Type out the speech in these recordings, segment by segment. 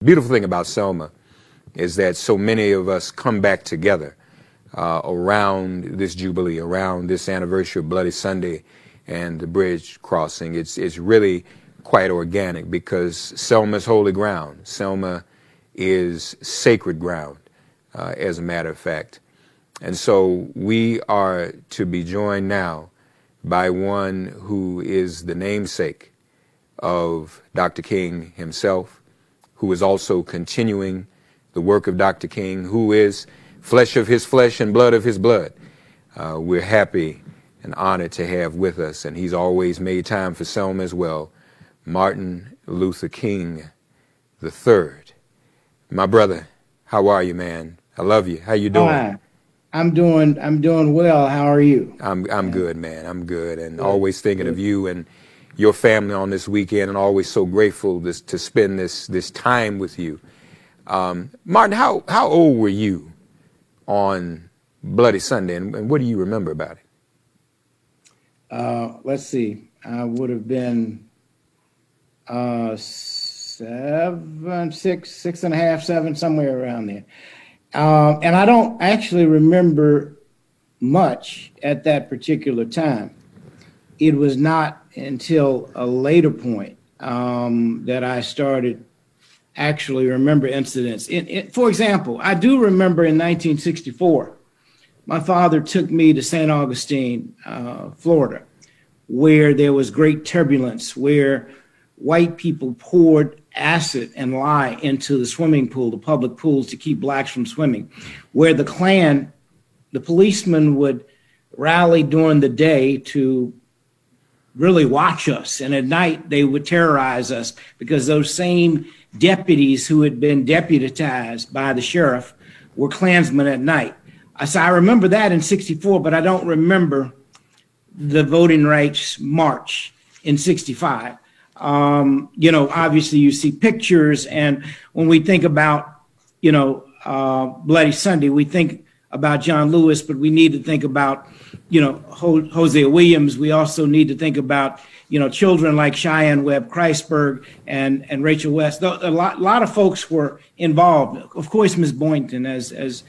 Beautiful thing about Selma is that so many of us come back together around this Jubilee, around this anniversary of Bloody Sunday and the bridge crossing. It's really quite organic because Selma's holy ground. Selma is sacred ground, as a matter of fact. And so we are to be joined now by one who is the namesake of Dr. King himself, who is also continuing the work of Dr. King, who is flesh of his flesh and blood of his blood. We're happy and honored to have with us, and he's always made time for Selma as well, Martin Luther King III. My brother, how are you, man? I love you. How you doing? Hi. I'm doing well. How are you? I'm good, man. I'm good, and always thinking of you and your family on this weekend, and always so grateful to spend this time with you. Martin, how old were you on Bloody Sunday, and what do you remember about it? Let's see. I would have been 7, 6 and a half, 7, somewhere around there. And I don't actually remember much at that particular time. It was not until a later point that I started actually remember incidents. For example, I do remember in 1964, my father took me to St. Augustine, Florida, where there was great turbulence, where white people poured acid and lye into the swimming pool, the public pools, to keep blacks from swimming, where the Klan, the policemen would rally during the day to really watch us. And at night, they would terrorize us because those same deputies who had been deputized by the sheriff were Klansmen at night. So I remember that in 64, but I don't remember the voting rights march in 65. Obviously you see pictures, and when we think about, Bloody Sunday, we think about John Lewis, but we need to think about, Hosea Williams. We also need to think about, children like Cheyenne Webb Kreisberg and Rachel West. A lot of folks were involved. Of course, Ms. Boynton, as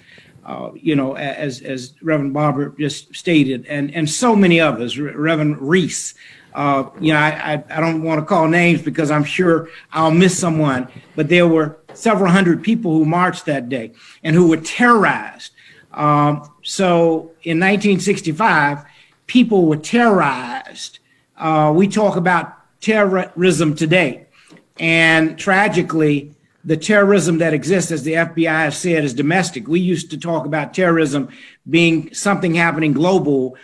Reverend Barber just stated, and so many others, Reverend Reese. I don't want to call names because I'm sure I'll miss someone, but there were several hundred people who marched that day and who were terrorized. So in 1965, people were terrorized. We talk about terrorism today, and tragically, the terrorism that exists, as the FBI has said, is domestic. We used to talk about terrorism being something happening global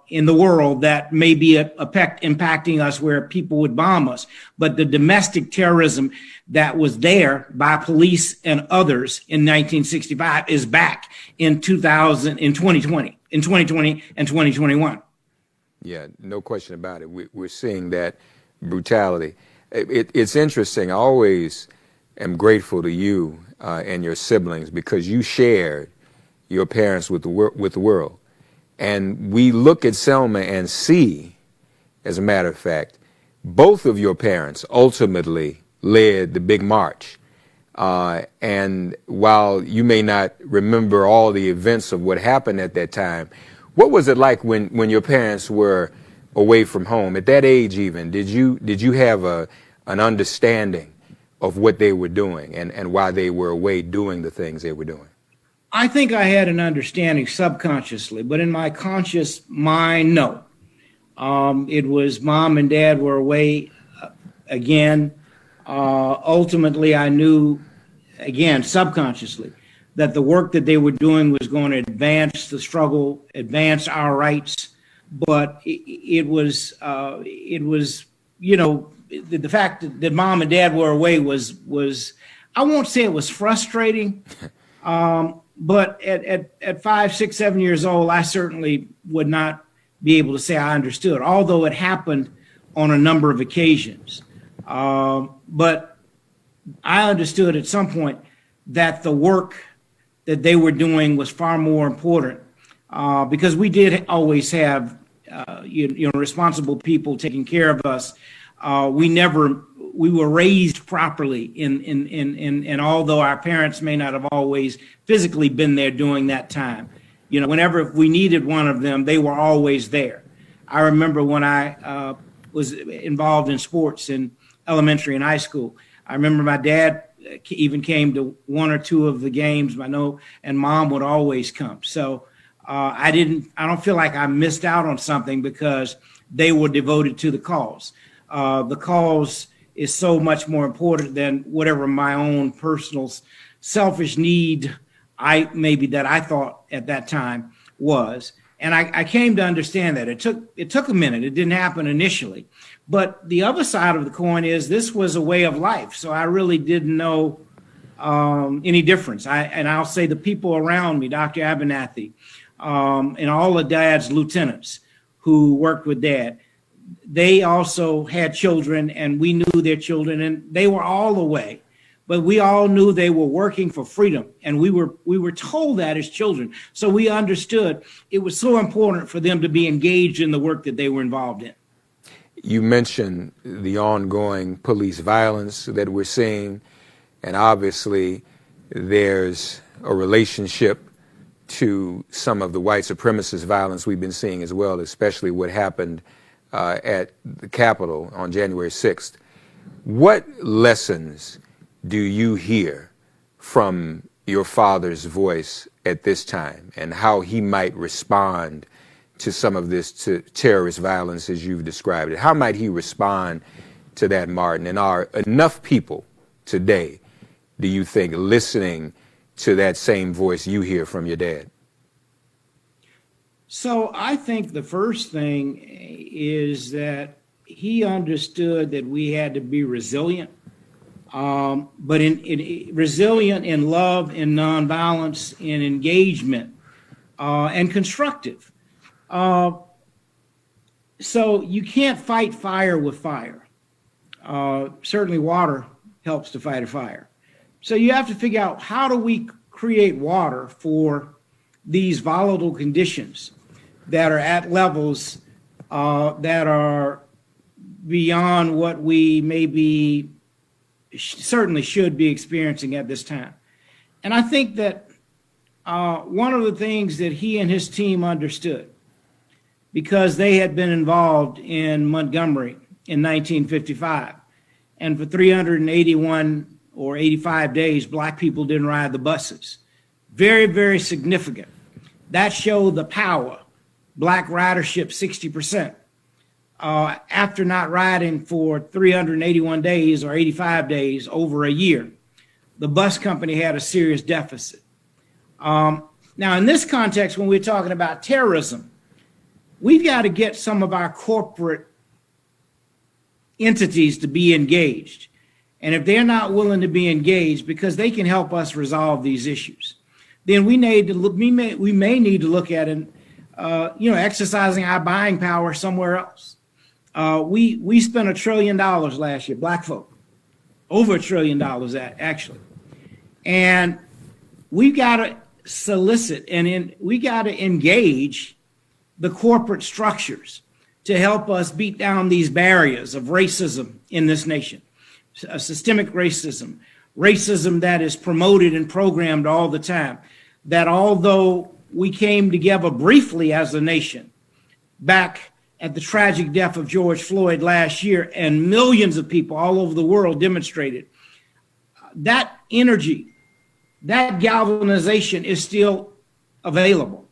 in the world that may be impacting us, where people would bomb us. But the domestic terrorism that was there by police and others in 1965 is back in 2020 and 2021. Yeah, no question about it. We're seeing that brutality. It's interesting. I always am grateful to you and your siblings because you shared your parents with the world. And we look at Selma and see, as a matter of fact, both of your parents ultimately led the big march. And while you may not remember all the events of what happened at that time, what was it like when your parents were away from home? At that age even, did you have an understanding of what they were doing and why they were away doing the things they were doing? I think I had an understanding subconsciously, but in my conscious mind, no. It was mom and dad were away again. Ultimately, I knew, again, subconsciously, that the work that they were doing was going to advance the struggle, advance our rights. But it was, the fact that mom and dad were away was I won't say it was frustrating. But at 5, 6, 7 years old, I certainly would not be able to say I understood, although it happened on a number of occasions. But I understood at some point that the work that they were doing was far more important because we did always have responsible people taking care of us. We never we were raised properly and although our parents may not have always physically been there during that time, whenever we needed one of them, they were always there. I remember when I was involved in sports in elementary and high school, I remember my dad even came to one or two of the games, and mom would always come. So I don't feel like I missed out on something because they were devoted to the cause. The cause is so much more important than whatever my own personal selfish need that I thought at that time was. And I came to understand that. It took a minute. It didn't happen initially. But the other side of the coin is this was a way of life. So I really didn't know any difference. I'll say the people around me, Dr. Abernathy, and all of Dad's lieutenants who worked with Dad, they also had children, and we knew their children, and they were all away. But we all knew they were working for freedom, and we were told that as children. So we understood it was so important for them to be engaged in the work that they were involved in. You mentioned the ongoing police violence that we're seeing, and obviously there's a relationship to some of the white supremacist violence we've been seeing as well, especially what happened at the Capitol on January 6th. What lessons do you hear from your father's voice at this time, and how he might respond to some of this to terrorist violence as you've described it? How might he respond to that, Martin? And are enough people today, do you think, listening to that same voice you hear from your dad? So I think the first thing is that he understood that we had to be resilient, but resilient in love, in nonviolence, in engagement, and constructive. So you can't fight fire with fire. Certainly water helps to fight a fire. So you have to figure out, how do we create water for these volatile conditions that are at levels that are beyond what we maybe certainly should be experiencing at this time. And I think that one of the things that he and his team understood, because they had been involved in Montgomery in 1955, and for 381 or 85 days, black people didn't ride the buses. Very, very significant. That showed the power. Black ridership, 60%. After not riding for 381 days or 85 days, over a year, the bus company had a serious deficit. Now, in this context, when we're talking about terrorism, we've got to get some of our corporate entities to be engaged. And if they're not willing to be engaged, because they can help us resolve these issues, then we may need to look at exercising our buying power somewhere else. We spent $1 trillion last year, black folk, over $1 trillion actually. And we've got to solicit we got to engage the corporate structures to help us beat down these barriers of racism in this nation. Systemic racism that is promoted and programmed all the time, that although we came together briefly as a nation back at the tragic death of George Floyd last year, and millions of people all over the world demonstrated, that energy, that galvanization is still available.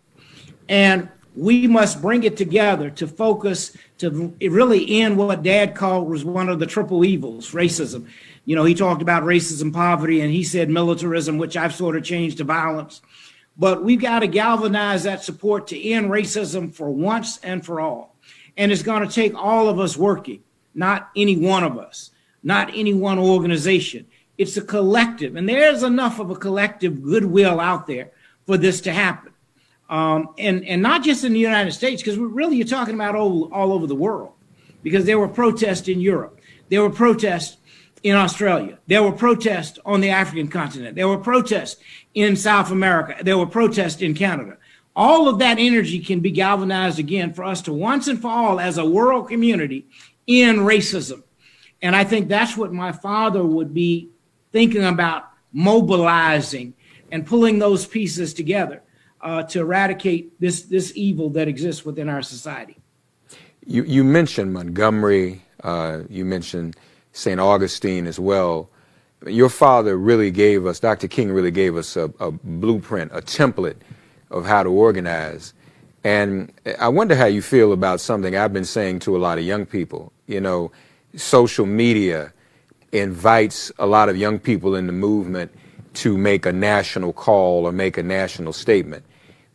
And we must bring it together to focus, to really end what Dad called was one of the triple evils, racism. He talked about racism, poverty, and he said militarism, which I've sort of changed to violence. But we've got to galvanize that support to end racism for once and for all. And it's going to take all of us working, not any one of us, not any one organization. It's a collective, and there's enough of a collective goodwill out there for this to happen. And not just in the United States, because really you're talking about all over the world, because there were protests in Europe. There were protests in Australia. There were protests on the African continent. There were protests in South America. There were protests in Canada. All of that energy can be galvanized again for us to once and for all, as a world community, end racism. And I think that's what my father would be thinking about, mobilizing and pulling those pieces together to eradicate this evil that exists within our society. You mentioned Montgomery, you mentioned St. Augustine as well. Your father really gave us, Dr. King really gave us a blueprint, a template of how to organize. And I wonder how you feel about something I've been saying to a lot of young people. You know, social media invites a lot of young people in the movement to make a national call or make a national statement.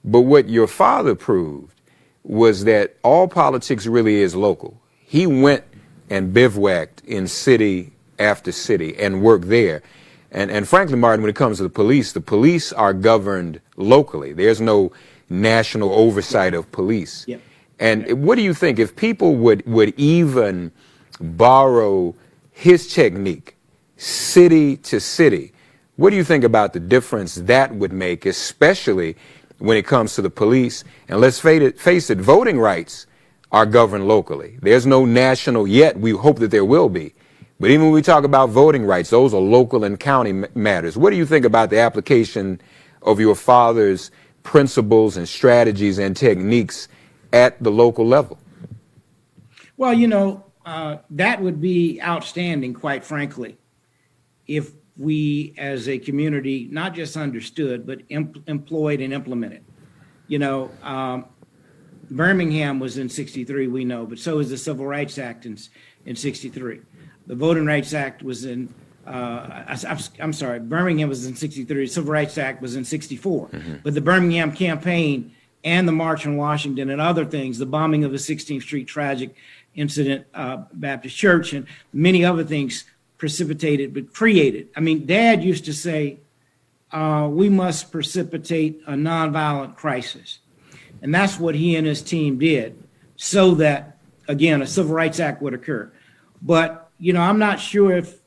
But what your father proved was that all politics really is local. He went and bivouacked in city after city and worked there. And frankly, Martin, when it comes to the police are governed locally. There's no national oversight of police. Yep. And what do you think if people would even borrow his technique, city to city? What do you think about the difference that would make, especially when it comes to the police? And let's face it, voting rights are governed locally. There's no national yet. We hope that there will be. But even when we talk about voting rights, those are local and county matters. What do you think about the application of your father's principles and strategies and techniques at the local level? Well, you know, that would be outstanding, quite frankly, if we as a community not just understood, but employed and implemented. You know, Birmingham was in 63, we know, but so is the Civil Rights Act in 63. The Voting Rights Act was in, I'm sorry, Birmingham was in 63, the Civil Rights Act was in 64. Mm-hmm. But the Birmingham campaign and the March on Washington and other things, the bombing of the 16th Street tragic incident, Baptist Church, and many other things precipitated, but created. I mean, Dad used to say, we must precipitate a nonviolent crisis. And that's what he and his team did so that, again, a Civil Rights Act would occur. But, you know, I'm not sure if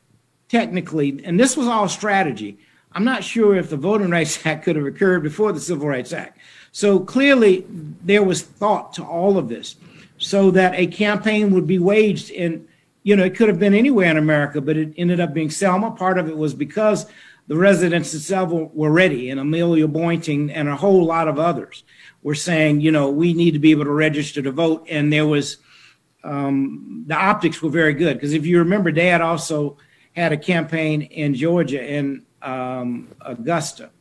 technically, and this was all strategy, I'm not sure if the Voting Rights Act could have occurred before the Civil Rights Act. So clearly there was thought to all of this so that a campaign would be waged in, you know, it could have been anywhere in America, but it ended up being Selma. Part of it was because the residents of Selma were ready, and Amelia Boynton and a whole lot of others were saying, you know, we need to be able to register to vote. And there was, the optics were very good. Because if you remember, Dad also had a campaign in Georgia, in Augusta.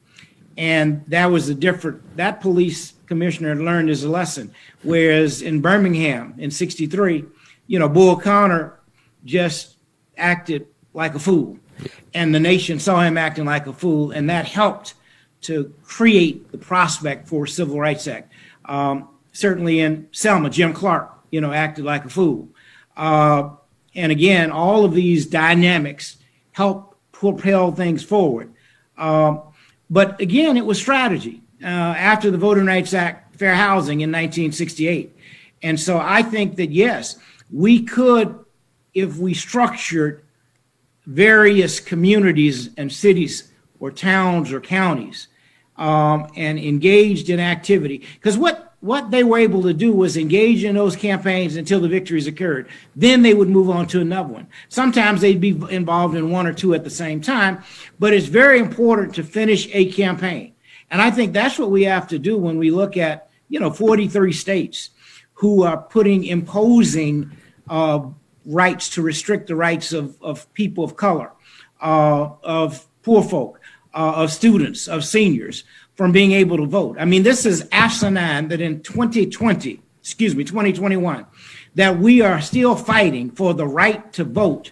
And that was that police commissioner had learned his lesson. Whereas in Birmingham in 63, you know, Bull Connor just acted like a fool. And the nation saw him acting like a fool. And that helped to create the prospect for Civil Rights Act. Certainly in Selma, Jim Clark, you know, acted like a fool. And again, all of these dynamics help propel things forward. But again, it was strategy. After the Voting Rights Act, fair housing in 1968. And so I think that, yes, we could, if we structured various communities and cities or towns or counties and engaged in activity, because what they were able to do was engage in those campaigns until the victories occurred. Then they would move on to another one. Sometimes they'd be involved in one or two at the same time, but it's very important to finish a campaign. And I think that's what we have to do when we look at, you know, 43 states who are imposing rights to restrict the rights of people of color, of poor folk, of students, of seniors, from being able to vote. I mean, this is asinine that in 2021, that we are still fighting for the right to vote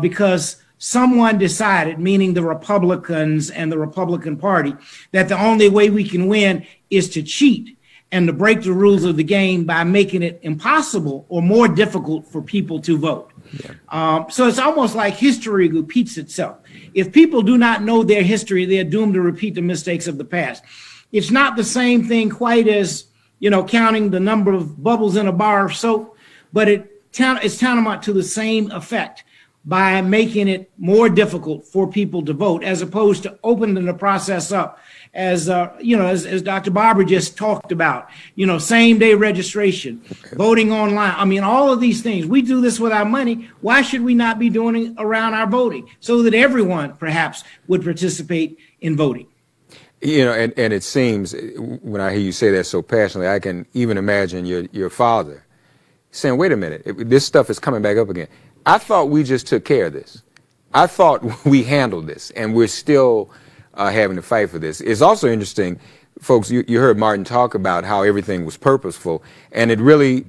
because someone decided, meaning the Republicans and the Republican Party, that the only way we can win is to cheat and to break the rules of the game by making it impossible or more difficult for people to vote. Yeah. So it's almost like history repeats itself. If people do not know their history, they're doomed to repeat the mistakes of the past. It's not the same thing quite as, you know, counting the number of bubbles in a bar of soap, but it's tantamount to the same effect. by making it more difficult for people to vote, as opposed to opening the process up, as as Dr. Barber just talked about, same day registration, voting online. I mean, all of these things. We do this with our money. Why should we not be doing it around our voting, so that everyone perhaps would participate in voting? And it seems, when I hear you say that so passionately, I can even imagine your father saying, wait a minute, this stuff is coming back up again. I thought we just took care of this. I thought we handled this, and we're still having to fight for this. It's also interesting, folks, you heard Martin talk about how everything was purposeful, and it really,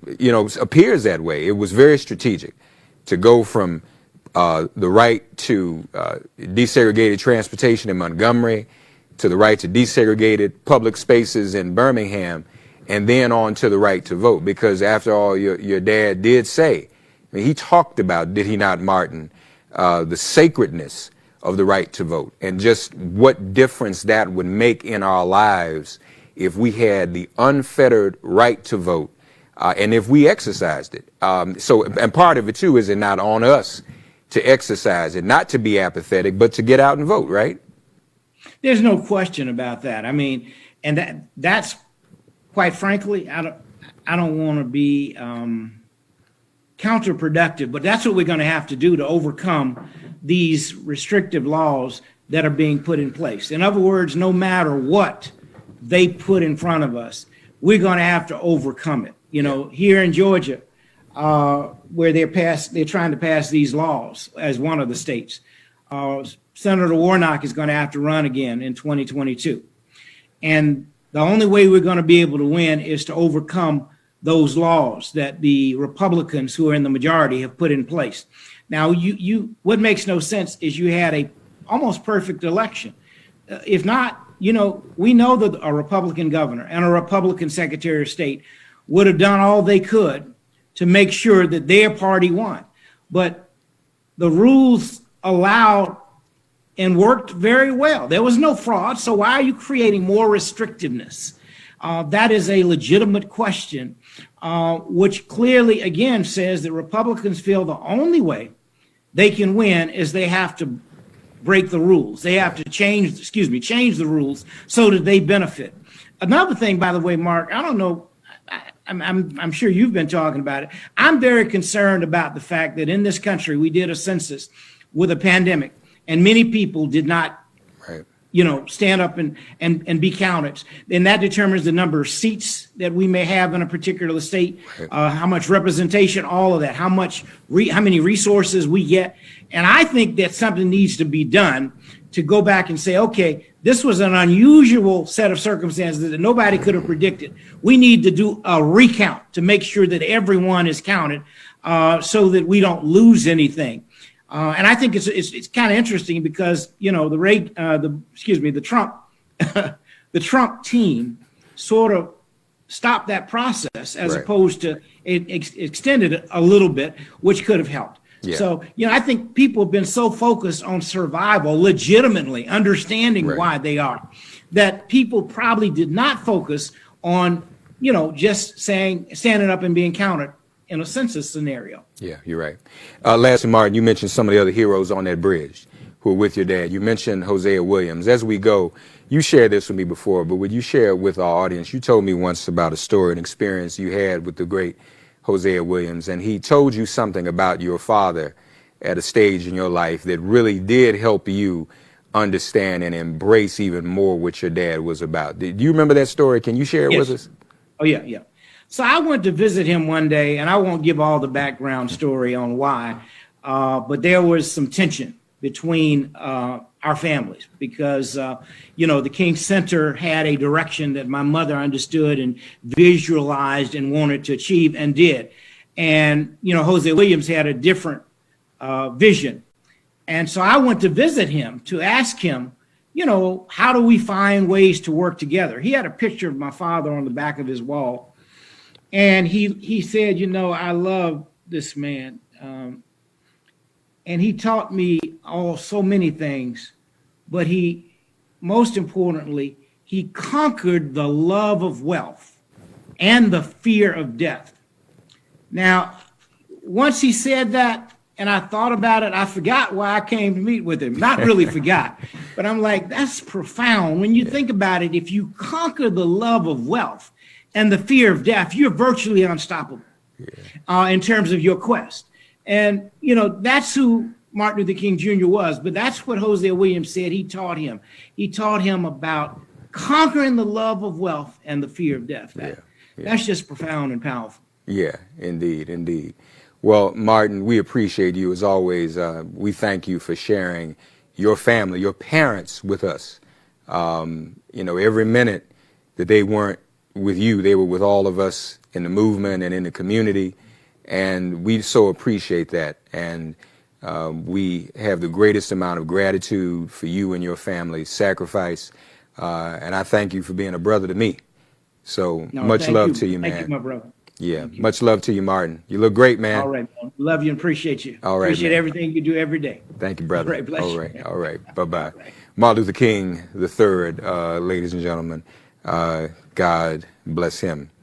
appears that way. It was very strategic to go from the right to desegregated transportation in Montgomery, to the right to desegregated public spaces in Birmingham, and then on to the right to vote. Because after all, your dad did say, he talked about, did he not, Martin, the sacredness of the right to vote, and just what difference that would make in our lives if we had the unfettered right to vote, and if we exercised it. And part of it too, is it not on us to exercise it, not to be apathetic, but to get out and vote, right? There's no question about that. I mean, and that's quite frankly, I don't want to be counterproductive, but that's what we're going to have to do to overcome these restrictive laws that are being put in place. In other words, no matter what they put in front of us, we're going to have to overcome it. Here in Georgia, where they're trying to pass these laws as one of the states, Senator Warnock is going to have to run again in 2022. And the only way we're going to be able to win is to overcome those laws that the Republicans, who are in the majority, have put in place. Now, what makes no sense is you had a almost perfect election. If not, we know that a Republican governor and a Republican Secretary of State would have done all they could to make sure that their party won. But the rules allowed and worked very well. There was no fraud. So why are you creating more restrictiveness? That is a legitimate question, which clearly, again, says that Republicans feel the only way they can win is they have to break the rules. They have to change the rules so that they benefit. Another thing, by the way, Mark, I don't know, I'm sure you've been talking about it. I'm very concerned about the fact that in this country, we did a census with a pandemic, and many people did not, stand up and be counted. And that determines the number of seats that we may have in a particular state, how much representation, all of that, how many resources we get. And I think that something needs to be done to go back and say, okay, this was an unusual set of circumstances that nobody could have predicted. We need to do a recount to make sure that everyone is counted, so that we don't lose anything. And I think it's kind of interesting because the Trump team sort of stopped that process as opposed to it extended it a little bit, which could have helped. Yeah. So, I think people have been so focused on survival, legitimately understanding why they are, that people probably did not focus on, just standing up and being counted in a census scenario. Yeah, you're right. Lastly, Martin, you mentioned some of the other heroes on that bridge who were with your dad. You mentioned Hosea Williams. As we go, you shared this with me before, but would you share it with our audience? You told me once about a story, an experience you had with the great Hosea Williams, and he told you something about your father at a stage in your life that really did help you understand and embrace even more what your dad was about. Do you remember that story? Can you share it with us? Oh, yeah. So I went to visit him one day, and I won't give all the background story on why, but there was some tension between our families because, the King Center had a direction that my mother understood and visualized and wanted to achieve and did. And, Hosea Williams had a different vision. And so I went to visit him to ask him, how do we find ways to work together? He had a picture of my father on the back of his wall. And he said, I love this man. And he taught me so many things, but most importantly, he conquered the love of wealth and the fear of death. Now, once he said that, And I thought about it. I forgot why I came to meet with him. Not really forgot, but I'm like, that's profound. When you think about it, if you conquer the love of wealth and the fear of death, you're virtually unstoppable in terms of your quest. And, you know, that's who Martin Luther King Jr. was. But that's what Hosea Williams said he taught him. He taught him about conquering the love of wealth and the fear of death. That's just profound and powerful. Yeah, indeed, indeed. Well, Martin, we appreciate you as always. We thank you for sharing your family, your parents with us. You know, every minute that they weren't with you, they were with all of us in the movement and in the community. And we so appreciate that. And we have the greatest amount of gratitude for you and your family's sacrifice. And I thank you for being a brother to me. So much love to you, man. Thank you, my brother. Yeah, much love to you, Martin. You look great, man. All right, man. Love you and appreciate you. All right, appreciate man. everything you do every day. Thank you, brother. All right, bless you. All right. Bye-bye. Martin Luther King III, ladies and gentlemen, God bless him.